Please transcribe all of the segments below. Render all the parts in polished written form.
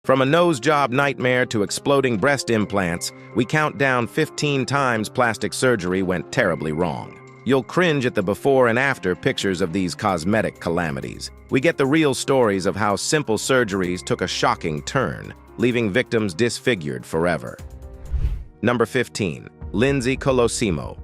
From a nose job nightmare to exploding breast implants, we count down 15 times plastic surgery went terribly wrong. You'll cringe at the before and after pictures of these cosmetic calamities. We get the real stories of how simple surgeries took a shocking turn, leaving victims disfigured forever. Number 15. Lindsay Colosimo.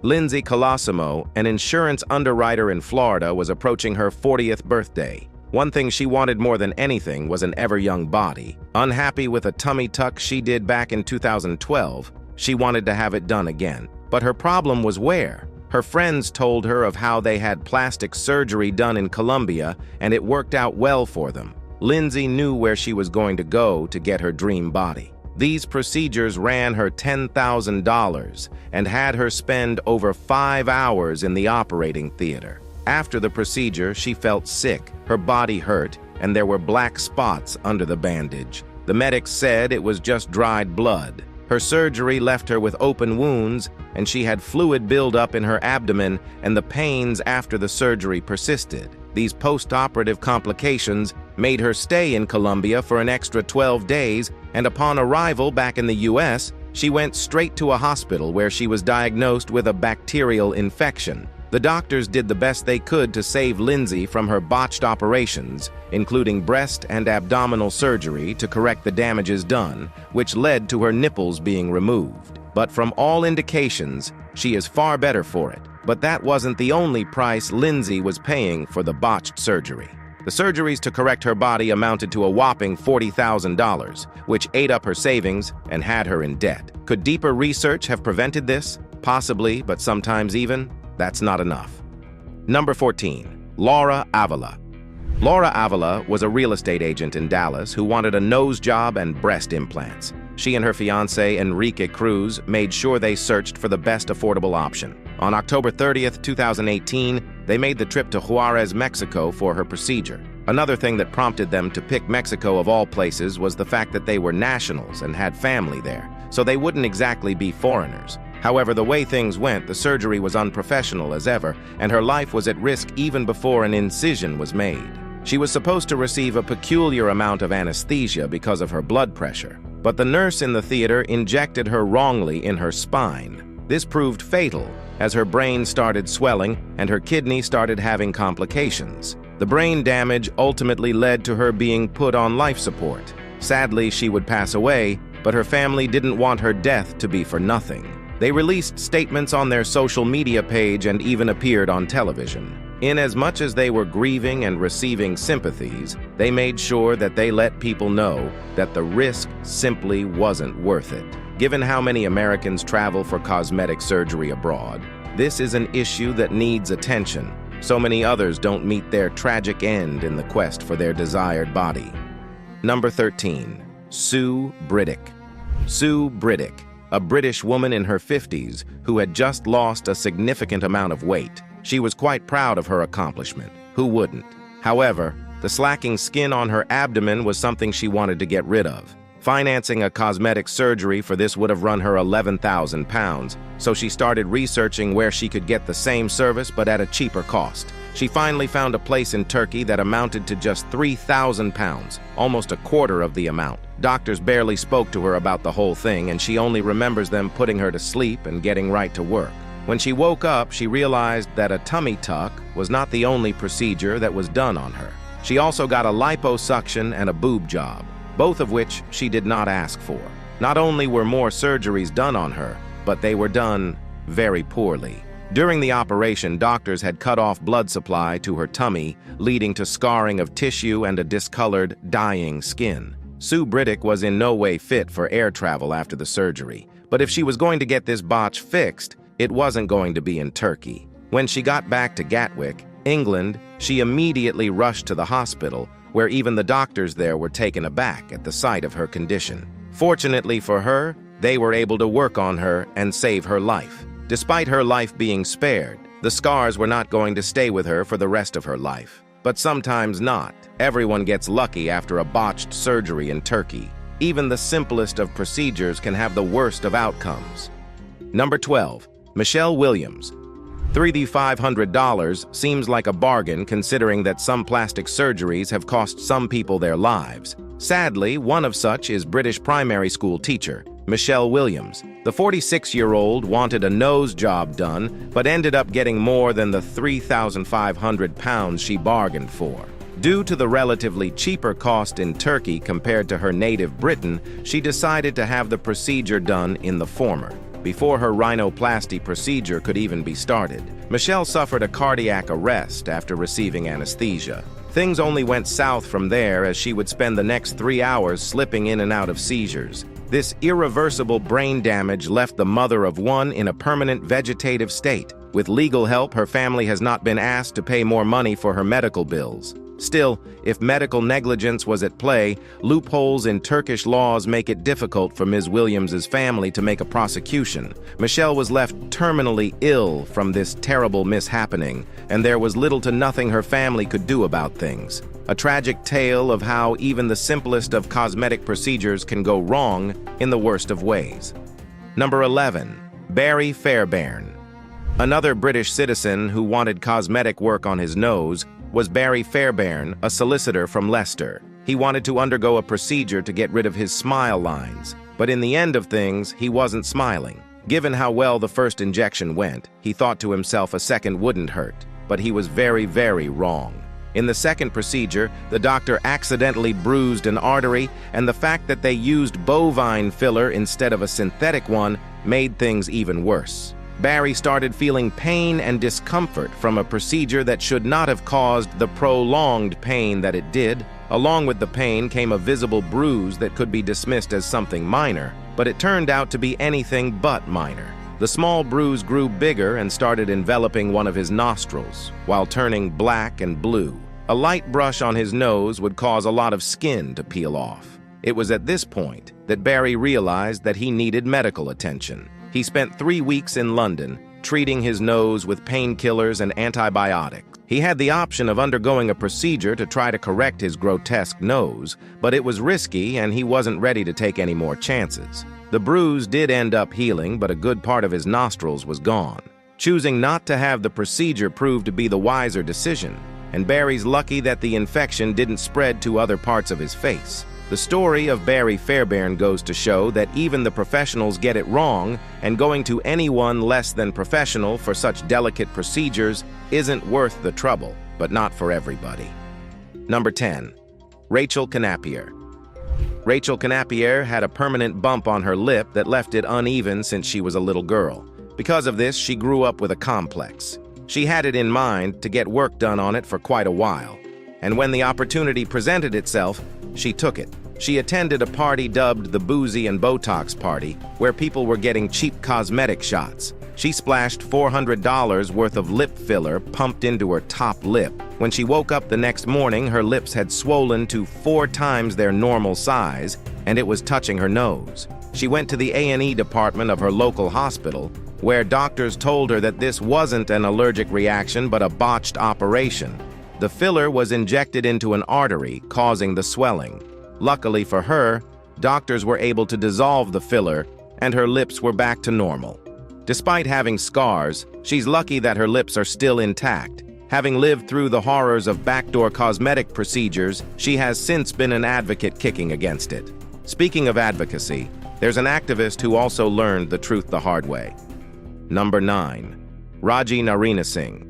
Lindsay Colosimo, an insurance underwriter in Florida, was approaching her 40th birthday. One thing she wanted more than anything was an ever-young body. Unhappy with a tummy tuck she did back in 2012, she wanted to have it done again. But her problem was where? Her friends told her of how they had plastic surgery done in Colombia and it worked out well for them. Lindsay knew where she was going to go to get her dream body. These procedures ran her $10,000 and had her spend over 5 hours in the operating theater. After the procedure, she felt sick, her body hurt, and there were black spots under the bandage. The medics said it was just dried blood. Her surgery left her with open wounds, and she had fluid buildup in her abdomen, and the pains after the surgery persisted. These post-operative complications made her stay in Colombia for an extra 12 days, and upon arrival back in the US, she went straight to a hospital where she was diagnosed with a bacterial infection. The doctors did the best they could to save Lindsay from her botched operations, including breast and abdominal surgery to correct the damages done, which led to her nipples being removed. But from all indications, she is far better for it. But that wasn't the only price Lindsay was paying for the botched surgery. The surgeries to correct her body amounted to a whopping $40,000, which ate up her savings and had her in debt. Could deeper research have prevented this? Possibly, but sometimes even that's not enough. Number 14. Laura Avila. Laura Avila was a real estate agent in Dallas who wanted a nose job and breast implants. She and her fiancé, Enrique Cruz, made sure they searched for the best affordable option. On October 30th, 2018, they made the trip to Juarez, Mexico for her procedure. Another thing that prompted them to pick Mexico of all places was the fact that they were nationals and had family there, so they wouldn't exactly be foreigners. However, the way things went, the surgery was unprofessional as ever, and her life was at risk even before an incision was made. She was supposed to receive a peculiar amount of anesthesia because of her blood pressure, but the nurse in the theater injected her wrongly in her spine. This proved fatal, as her brain started swelling and her kidney started having complications. The brain damage ultimately led to her being put on life support. Sadly, she would pass away, but her family didn't want her death to be for nothing. They released statements on their social media page and even appeared on television. Inasmuch as they were grieving and receiving sympathies, they made sure that they let people know that the risk simply wasn't worth it. Given how many Americans travel for cosmetic surgery abroad, this is an issue that needs attention. So many others don't meet their tragic end in the quest for their desired body. Number 13. Sue Briddick. Sue Briddick, a British woman in her 50s who had just lost a significant amount of weight. She was quite proud of her accomplishment. Who wouldn't? However, the slacking skin on her abdomen was something she wanted to get rid of. Financing a cosmetic surgery for this would have run her £11,000, so she started researching where she could get the same service but at a cheaper cost. She finally found a place in Turkey that amounted to just £3,000, almost a quarter of the amount. Doctors barely spoke to her about the whole thing, and she only remembers them putting her to sleep and getting right to work. When she woke up, she realized that a tummy tuck was not the only procedure that was done on her. She also got a liposuction and a boob job, both of which she did not ask for. Not only were more surgeries done on her, but they were done very poorly. During the operation, doctors had cut off blood supply to her tummy, leading to scarring of tissue and a discolored, dying skin. Sue Briddick was in no way fit for air travel after the surgery, but if she was going to get this botch fixed, it wasn't going to be in Turkey. When she got back to Gatwick, England, she immediately rushed to the hospital, where even the doctors there were taken aback at the sight of her condition. Fortunately for her, they were able to work on her and save her life. Despite her life being spared, the scars were not going to stay with her for the rest of her life. But sometimes not. Everyone gets lucky after a botched surgery in Turkey. Even the simplest of procedures can have the worst of outcomes. Number 12. Michelle Williams. $3,500 seems like a bargain considering that some plastic surgeries have cost some people their lives. Sadly, one of such is British primary school teacher, Michelle Williams. The 46-year-old wanted a nose job done, but ended up getting more than the £3,500 she bargained for. Due to the relatively cheaper cost in Turkey compared to her native Britain, she decided to have the procedure done in the former. Before her rhinoplasty procedure could even be started, Michelle suffered a cardiac arrest after receiving anesthesia. Things only went south from there, as she would spend the next 3 hours slipping in and out of seizures. This irreversible brain damage left the mother of one in a permanent vegetative state. With legal help, her family has not been asked to pay more money for her medical bills. Still, if medical negligence was at play, loopholes in Turkish laws make it difficult for Ms. Williams's family to make a prosecution. Michelle was left terminally ill from this terrible mishappening, and there was little to nothing her family could do about things. A tragic tale of how even the simplest of cosmetic procedures can go wrong in the worst of ways. Number 11. Barry Fairbairn. Another British citizen who wanted cosmetic work on his nose was Barry Fairbairn, a solicitor from Leicester. He wanted to undergo a procedure to get rid of his smile lines, but in the end of things, he wasn't smiling. Given how well the first injection went, he thought to himself a second wouldn't hurt, but he was very, very wrong. In the second procedure, the doctor accidentally bruised an artery, and the fact that they used bovine filler instead of a synthetic one made things even worse. Barry started feeling pain and discomfort from a procedure that should not have caused the prolonged pain that it did. Along with the pain came a visible bruise that could be dismissed as something minor, but it turned out to be anything but minor. The small bruise grew bigger and started enveloping one of his nostrils, while turning black and blue. A light brush on his nose would cause a lot of skin to peel off. It was at this point that Barry realized that he needed medical attention. He spent 3 weeks in London, treating his nose with painkillers and antibiotics. He had the option of undergoing a procedure to try to correct his grotesque nose, but it was risky and he wasn't ready to take any more chances. The bruise did end up healing, but a good part of his nostrils was gone. Choosing not to have the procedure proved to be the wiser decision, and Barry's lucky that the infection didn't spread to other parts of his face. The story of Barry Fairbairn goes to show that even the professionals get it wrong, and going to anyone less than professional for such delicate procedures isn't worth the trouble, but not for everybody. Number 10. Rachel Canapier. Rachel Canapier had a permanent bump on her lip that left it uneven since she was a little girl. Because of this, she grew up with a complex. She had it in mind to get work done on it for quite a while, and when the opportunity presented itself, she took it. She attended a party dubbed the Boozy and Botox Party, where people were getting cheap cosmetic shots. She splashed $400 worth of lip filler pumped into her top lip. When she woke up the next morning, her lips had swollen to 4 times their normal size, and it was touching her nose. She went to the A&E department of her local hospital, where doctors told her that this wasn't an allergic reaction but a botched operation. The filler was injected into an artery, causing the swelling. Luckily for her, doctors were able to dissolve the filler, and her lips were back to normal. Despite having scars, she's lucky that her lips are still intact. Having lived through the horrors of backdoor cosmetic procedures, she has since been an advocate kicking against it. Speaking of advocacy, there's an activist who also learned the truth the hard way. Number 9. Raji Narinasinghe.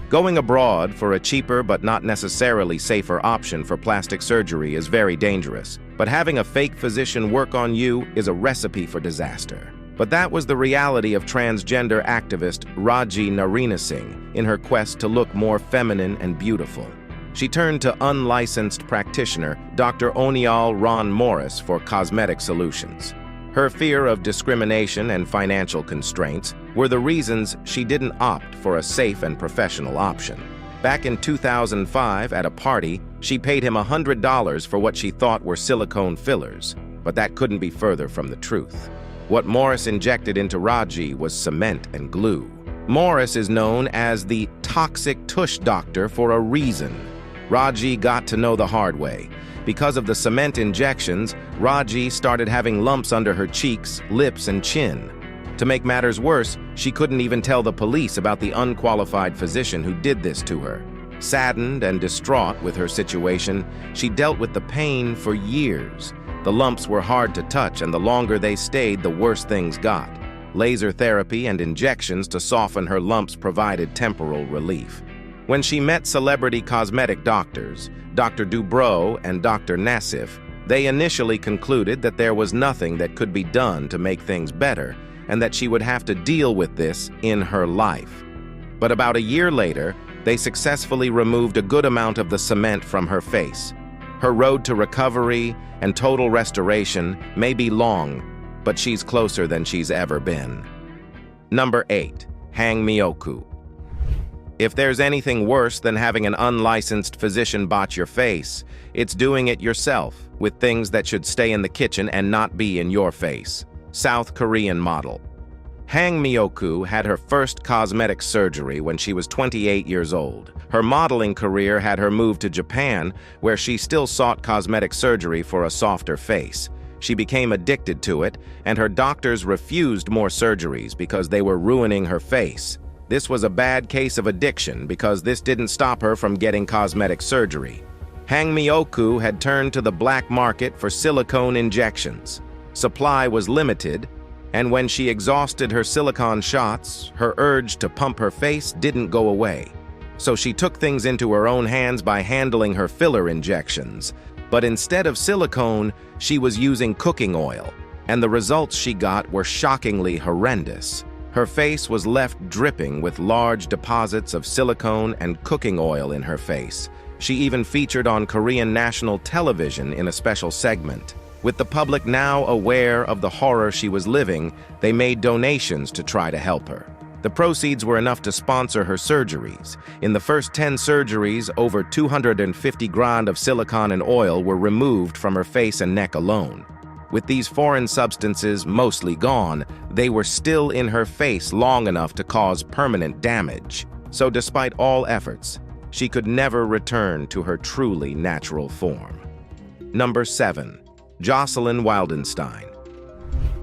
Going abroad for a cheaper but not necessarily safer option for plastic surgery is very dangerous, but having a fake physician work on you is a recipe for disaster. But that was the reality of transgender activist Raji Narinasinghe in her quest to look more feminine and beautiful. She turned to unlicensed practitioner Dr. Onial Ron Morris for cosmetic solutions. Her fear of discrimination and financial constraints were the reasons she didn't opt for a safe and professional option. Back in 2005, at a party, she paid him $100 for what she thought were silicone fillers, but that couldn't be further from the truth. What Morris injected into Raji was cement and glue. Morris is known as the toxic tush doctor for a reason. Raji got to know the hard way. Because of the cement injections, Raji started having lumps under her cheeks, lips, and chin. To make matters worse, she couldn't even tell the police about the unqualified physician who did this to her. Saddened and distraught with her situation, she dealt with the pain for years. The lumps were hard to touch, and the longer they stayed, the worse things got. Laser therapy and injections to soften her lumps provided temporal relief. When she met celebrity cosmetic doctors, Dr. Dubrow and Dr. Nassif, they initially concluded that there was nothing that could be done to make things better, and that she would have to deal with this in her life. But about a year later, they successfully removed a good amount of the cement from her face. Her road to recovery and total restoration may be long, but she's closer than she's ever been. Number 8. Hang Myoku. If there's anything worse than having an unlicensed physician botch your face, it's doing it yourself with things that should stay in the kitchen and not be in your face. South Korean model. Hang Myoku had her first cosmetic surgery when she was 28 years old. Her modeling career had her move to Japan, where she still sought cosmetic surgery for a softer face. She became addicted to it, and her doctors refused more surgeries because they were ruining her face. This was a bad case of addiction because this didn't stop her from getting cosmetic surgery. Hang Myoku had turned to the black market for silicone injections. Supply was limited, and when she exhausted her silicone shots, her urge to pump her face didn't go away. So she took things into her own hands by handling her filler injections. But instead of silicone, she was using cooking oil, and the results she got were shockingly horrendous. Her face was left dripping with large deposits of silicone and cooking oil in her face. She even featured on Korean national television in a special segment. With the public now aware of the horror she was living, they made donations to try to help her. The proceeds were enough to sponsor her surgeries. In the first 10 surgeries, over 250 grand of silicone and oil were removed from her face and neck alone. With these foreign substances mostly gone, they were still in her face long enough to cause permanent damage. So despite all efforts, she could never return to her truly natural form. Number 7. Jocelyn Wildenstein.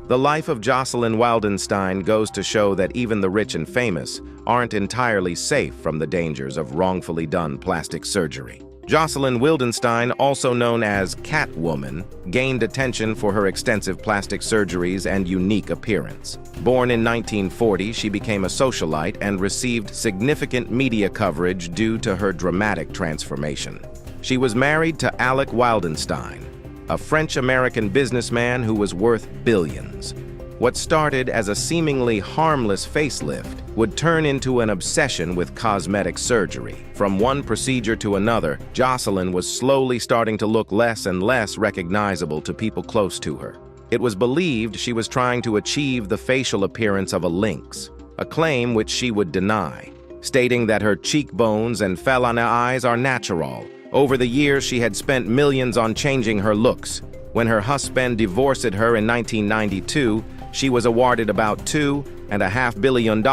The life of Jocelyn Wildenstein goes to show that even the rich and famous aren't entirely safe from the dangers of wrongfully done plastic surgery. Jocelyn Wildenstein, also known as Catwoman, gained attention for her extensive plastic surgeries and unique appearance. Born in 1940, she became a socialite and received significant media coverage due to her dramatic transformation. She was married to Alec Wildenstein, a French-American businessman who was worth billions. What started as a seemingly harmless facelift would turn into an obsession with cosmetic surgery. From one procedure to another, Jocelyn was slowly starting to look less and less recognizable to people close to her. It was believed she was trying to achieve the facial appearance of a lynx, a claim which she would deny, stating that her cheekbones and felina eyes are natural. Over the years, she had spent millions on changing her looks. When her husband divorced her in 1992, she was awarded about $2.5 billion,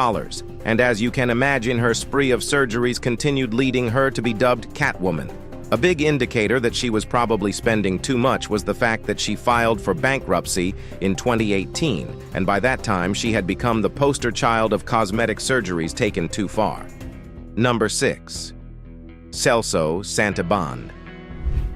and as you can imagine, her spree of surgeries continued, leading her to be dubbed Catwoman. A big indicator that she was probably spending too much was the fact that she filed for bankruptcy in 2018, and by that time she had become the poster child of cosmetic surgeries taken too far. Number 6. Celso Santiban.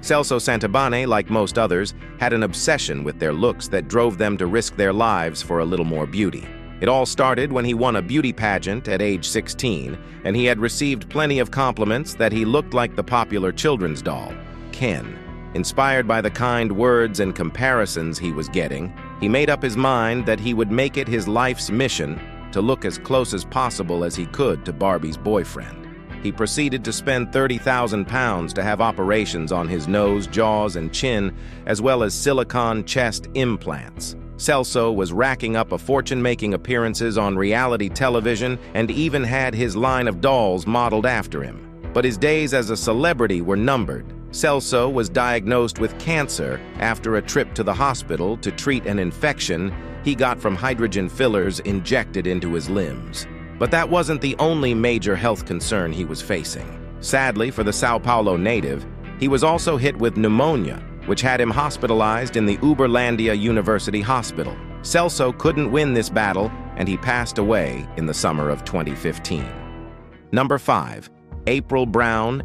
Celso Santiban, like most others, had an obsession with their looks that drove them to risk their lives for a little more beauty. It all started when he won a beauty pageant at age 16, and he had received plenty of compliments that he looked like the popular children's doll, Ken. Inspired by the kind words and comparisons he was getting, he made up his mind that he would make it his life's mission to look as close as possible as he could to Barbie's boyfriend. He proceeded to spend £30,000 to have operations on his nose, jaws, and chin, as well as silicone chest implants. Celso was racking up a fortune making appearances on reality television and even had his line of dolls modeled after him. But his days as a celebrity were numbered. Celso was diagnosed with cancer after a trip to the hospital to treat an infection he got from hydrogen fillers injected into his limbs. But that wasn't the only major health concern he was facing. Sadly for the Sao Paulo native, he was also hit with pneumonia, which had him hospitalized in the Uberlandia University Hospital. Celso couldn't win this battle, and he passed away in the summer of 2015. Number 5. April Brown.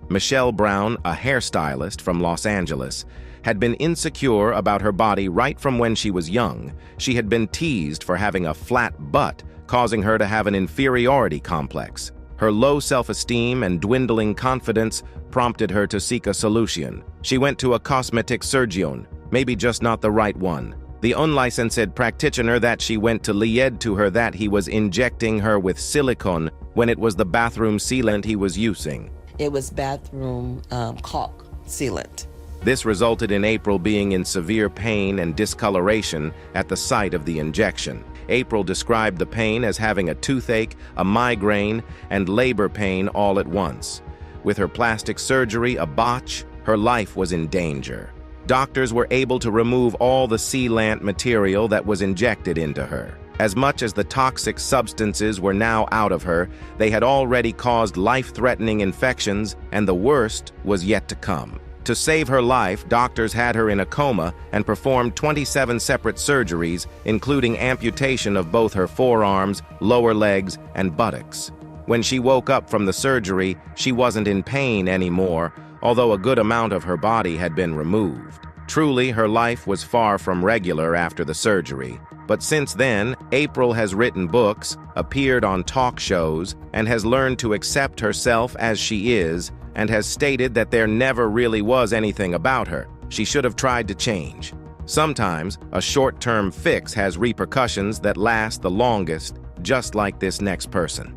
Michelle Brown, a hairstylist from Los Angeles, had been insecure about her body right from when she was young. She had been teased for having a flat butt, causing her to have an inferiority complex. Her low self-esteem and dwindling confidence prompted her to seek a solution. She went to a cosmetic surgeon, maybe just not the right one. The unlicensed practitioner that she went to lied to her that he was injecting her with silicone when it was the bathroom sealant he was using. It was bathroom caulk sealant. This resulted in April being in severe pain and discoloration at the site of the injection. April described the pain as having a toothache, a migraine, and labor pain all at once. With her plastic surgery a botch, her life was in danger. Doctors were able to remove all the sealant material that was injected into her. As much as the toxic substances were now out of her, they had already caused life-threatening infections, and the worst was yet to come. To save her life, doctors had her in a coma and performed 27 separate surgeries, including amputation of both her forearms, lower legs, and buttocks. When she woke up from the surgery, she wasn't in pain anymore, although a good amount of her body had been removed. Truly, her life was far from regular after the surgery. But since then, April has written books, appeared on talk shows, and has learned to accept herself as she is, and has stated that there never really was anything about her. She should have tried to change. Sometimes, a short-term fix has repercussions that last the longest, just like this next person.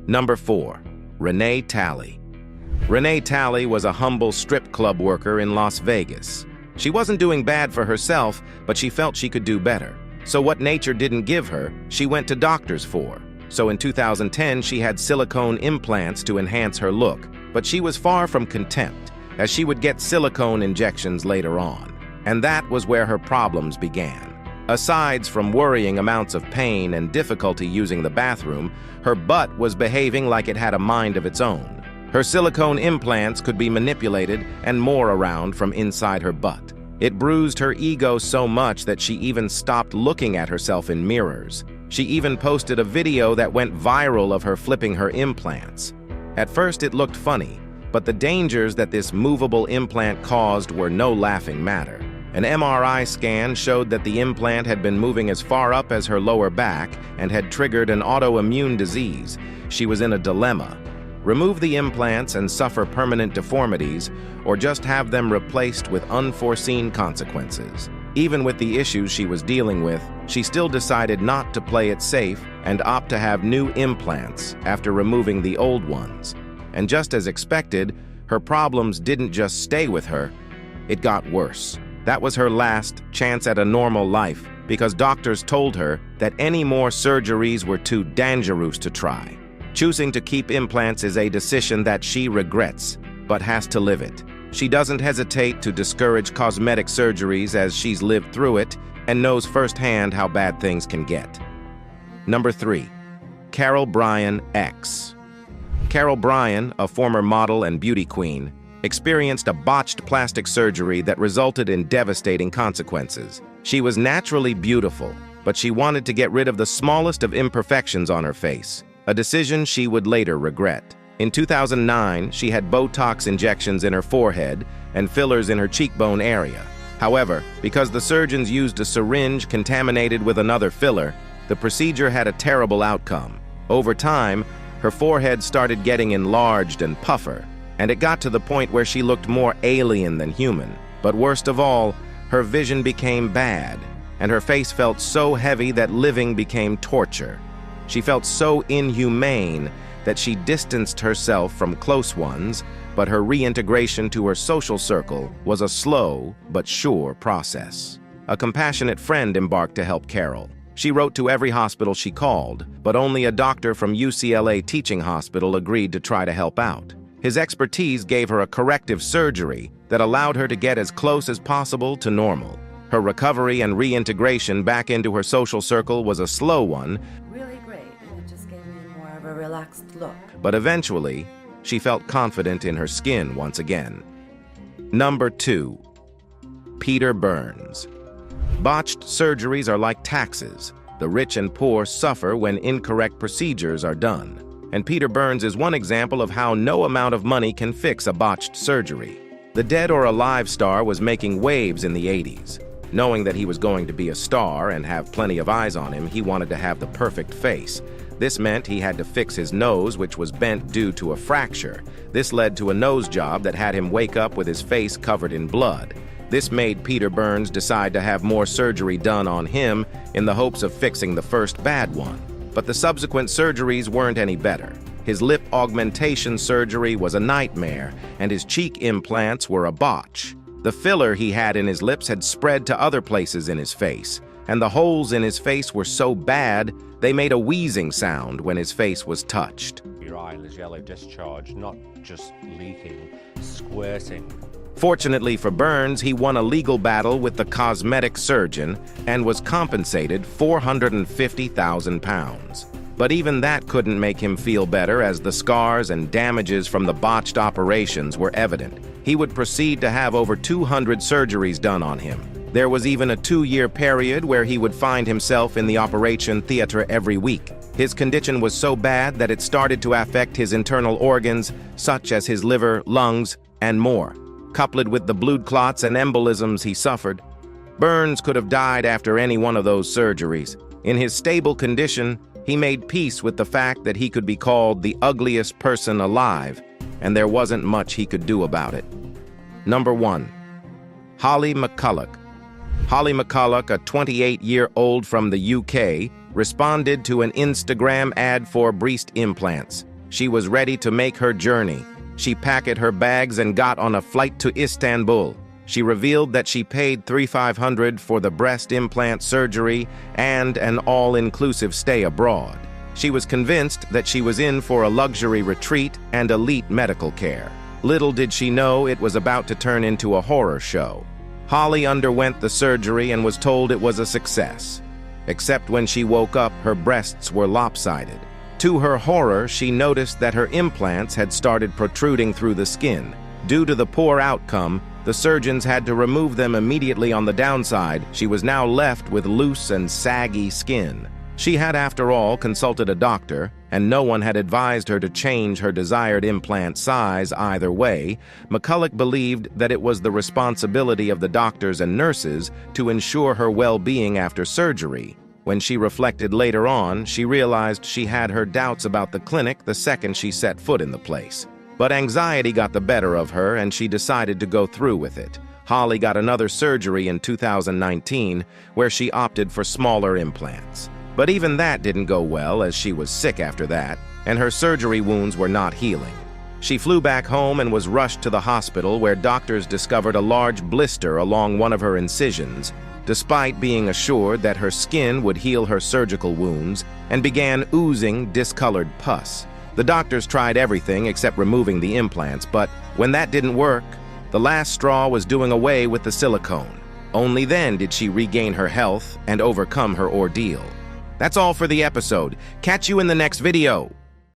Number 4. Renee Talley. Renee Talley was a humble strip club worker in Las Vegas. She wasn't doing bad for herself, but she felt she could do better. So what nature didn't give her, she went to doctors for. So in 2010, she had silicone implants to enhance her look. But she was far from content, as she would get silicone injections later on. And that was where her problems began. Aside from worrying amounts of pain and difficulty using the bathroom, her butt was behaving like it had a mind of its own. Her silicone implants could be manipulated and more around from inside her butt. It bruised her ego so much that she even stopped looking at herself in mirrors. She even posted a video that went viral of her flipping her implants. At first it looked funny, but the dangers that this movable implant caused were no laughing matter. An MRI scan showed that the implant had been moving as far up as her lower back and had triggered an autoimmune disease. She was in a dilemma. Remove the implants and suffer permanent deformities, or just have them replaced with unforeseen consequences. Even with the issues she was dealing with, she still decided not to play it safe and opt to have new implants after removing the old ones. And just as expected, her problems didn't just stay with her, it got worse. That was her last chance at a normal life, because doctors told her that any more surgeries were too dangerous to try. Choosing to keep implants is a decision that she regrets, but has to live it. She doesn't hesitate to discourage cosmetic surgeries as she's lived through it and knows firsthand how bad things can get. Number 3. Carol Bryan X. Carol Bryan, a former model and beauty queen, experienced a botched plastic surgery that resulted in devastating consequences. She was naturally beautiful, but she wanted to get rid of the smallest of imperfections on her face, a decision she would later regret. In 2009, she had Botox injections in her forehead and fillers in her cheekbone area. However, because the surgeons used a syringe contaminated with another filler, the procedure had a terrible outcome. Over time, her forehead started getting enlarged and puffer, and it got to the point where she looked more alien than human. But worst of all, her vision became bad, and her face felt so heavy that living became torture. She felt so inhumane that she distanced herself from close ones, but her reintegration to her social circle was a slow but sure process. A compassionate friend embarked to help Carol. She wrote to every hospital she called, but only a doctor from UCLA Teaching Hospital agreed to try to help out. His expertise gave her a corrective surgery that allowed her to get as close as possible to normal. Her recovery and reintegration back into her social circle was a slow one, A relaxed look. but eventually, she felt confident in her skin once again. Number 2. Peter Burns. Botched surgeries are like taxes. The rich and poor suffer when incorrect procedures are done. and Peter Burns is one example of how no amount of money can fix a botched surgery. The Dead or Alive star was making waves in the 80s. Knowing that he was going to be a star and have plenty of eyes on him, he wanted to have the perfect face. This meant he had to fix his nose, which was bent due to a fracture. This led to a nose job that had him wake up with his face covered in blood. This made Peter Burns decide to have more surgery done on him in the hopes of fixing the first bad one. But the subsequent surgeries weren't any better. His lip augmentation surgery was a nightmare, and his cheek implants were a botch. The filler he had in his lips had spread to other places in his face, and the holes in his face were so bad they made a wheezing sound when his face was touched. Your eyelid yellow discharge, not just leaking, squirting. Fortunately for Burns, he won a legal battle with the cosmetic surgeon and was compensated £450,000. But even that couldn't make him feel better, as the scars and damages from the botched operations were evident. He would proceed to have over 200 surgeries done on him. There was even a 2-year period where he would find himself in the operation theater every week. His condition was so bad that it started to affect his internal organs, such as his liver, lungs, and more. Coupled with the blood clots and embolisms he suffered, Burns could have died after any one of those surgeries. In his stable condition, he made peace with the fact that he could be called the ugliest person alive, and there wasn't much he could do about it. Number 1. Holly McCulloch. Holly McCulloch, a 28-year-old from the UK, responded to an Instagram ad for breast implants. She was ready to make her journey. She packed her bags and got on a flight to Istanbul. She revealed that she paid $3,500 for the breast implant surgery and an all-inclusive stay abroad. She was convinced that she was in for a luxury retreat and elite medical care. Little did she know it was about to turn into a horror show. Holly underwent the surgery and was told it was a success. Except when she woke up, her breasts were lopsided. To her horror, she noticed that her implants had started protruding through the skin. Due to the poor outcome, the surgeons had to remove them immediately on the downside. She was now left with loose and saggy skin. She had, after all, consulted a doctor, and no one had advised her to change her desired implant size either way. McCulloch believed that it was the responsibility of the doctors and nurses to ensure her well-being after surgery. When she reflected later on, she realized she had her doubts about the clinic the second she set foot in the place. But anxiety got the better of her, and she decided to go through with it. Holly got another surgery in 2019, where she opted for smaller implants. But even that didn't go well, as she was sick after that, and her surgery wounds were not healing. She flew back home and was rushed to the hospital, where doctors discovered a large blister along one of her incisions, despite being assured that her skin would heal her surgical wounds, and began oozing discolored pus. The doctors tried everything except removing the implants, but when that didn't work, the last straw was doing away with the silicone. Only then did she regain her health and overcome her ordeal. That's all for the episode. Catch you in the next video.